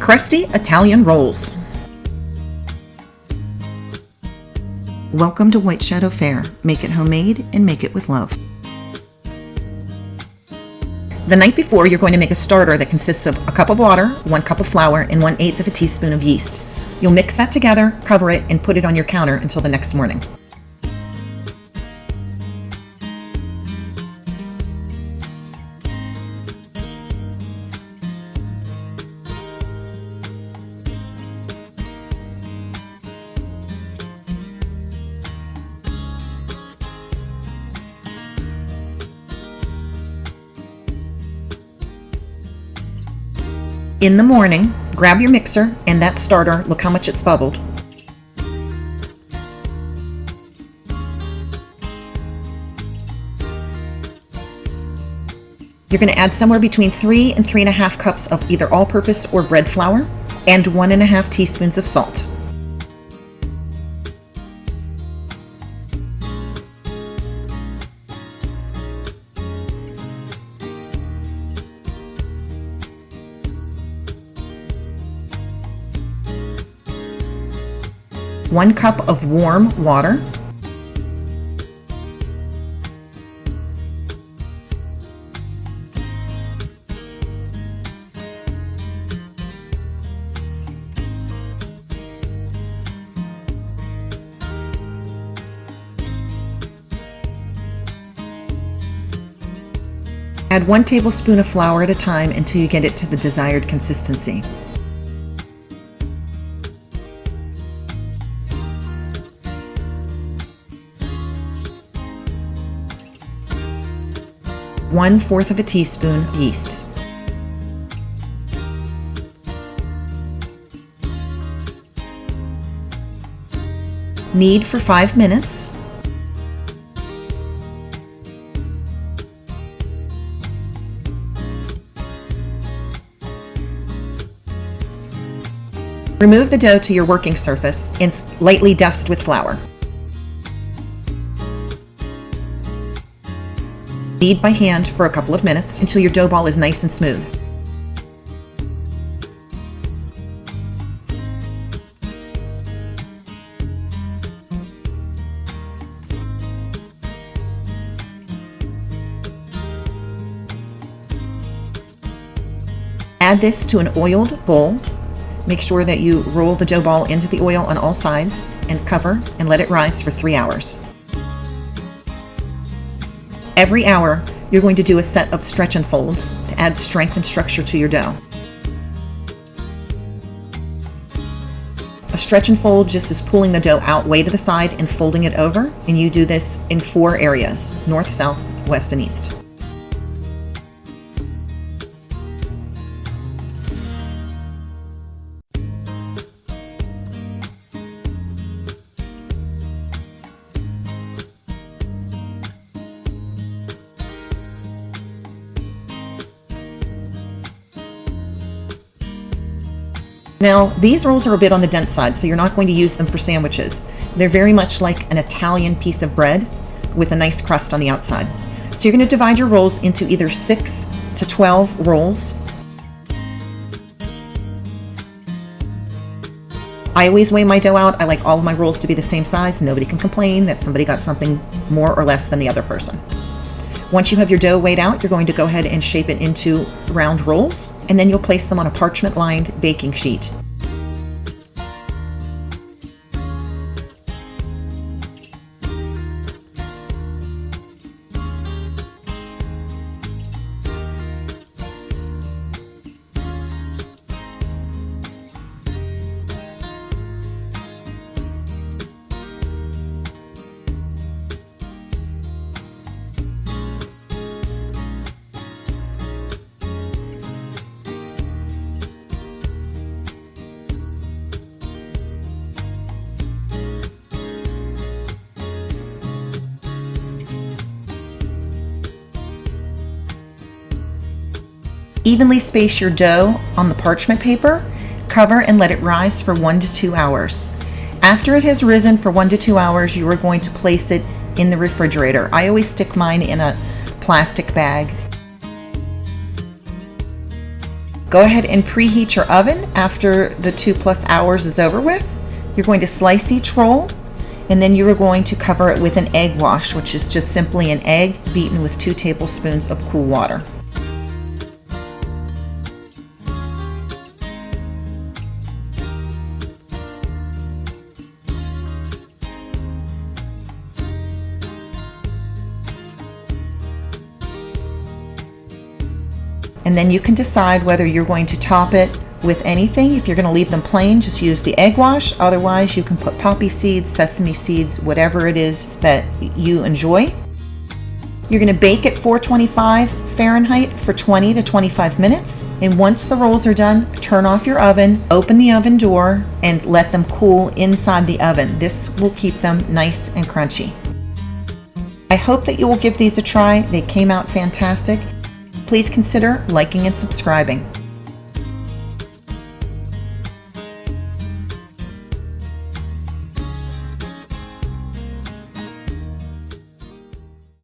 Crusty Italian Rolls. Welcome to White Shadow Fare. Make it homemade and make it with love. The night before, you're going to make a starter that consists of a cup of water, 1 cup of flour, and 1/8 of a teaspoon of yeast. You'll mix that together, cover it, and put it on your counter until the next morning. In the morning, grab your mixer and that starter. Look how much it's bubbled. You're going to add somewhere between 3 and 3.5 cups of either all-purpose or bread flour and 1.5 teaspoons of salt. One cup of warm water, add 1 tablespoon of flour at a time until you get it to the desired consistency. One-fourth of a teaspoon yeast. Knead for 5 minutes. Remove the dough to your working surface and lightly dust with flour. Knead by hand for a couple of minutes until your dough ball is nice and smooth. Add this to an oiled bowl. Make sure that you roll the dough ball into the oil on all sides and cover and let it rise for 3 hours. Every hour, you're going to do a set of stretch and folds to add strength and structure to your dough. A stretch and fold just is pulling the dough out way to the side and folding it over, and you do this in 4 areas: north, south, west, and east. Now, these rolls are a bit on the dense side, so you're not going to use them for sandwiches. They're very much like an Italian piece of bread with a nice crust on the outside. So you're going to divide your rolls into either 6 to 12 rolls. I always weigh my dough out. I like all of my rolls to be the same size. Nobody can complain that somebody got something more or less than the other person. Once you have your dough weighed out, you're going to go ahead and shape it into round rolls, and then you'll place them on a parchment-lined baking sheet. Evenly space your dough on the parchment paper, cover and let it rise for 1 to 2 hours. After it has risen for 1 to 2 hours, you are going to place it in the refrigerator. I always stick mine in a plastic bag. Go ahead and preheat your oven after the 2+ hours is over with. You're going to slice each roll, and then you are going to cover it with an egg wash, which is just simply an egg beaten with 2 tablespoons of cool water. And then you can decide whether you're going to top it with anything. If you're going to leave them plain, just use the egg wash. Otherwise, you can put poppy seeds, sesame seeds, whatever it is that you enjoy. You're going to bake at 425 Fahrenheit for 20 to 25 minutes. And once the rolls are done, turn off your oven, open the oven door, and let them cool inside the oven. This will keep them nice and crunchy. I hope that you will give these a try. They came out fantastic. Please consider liking and subscribing.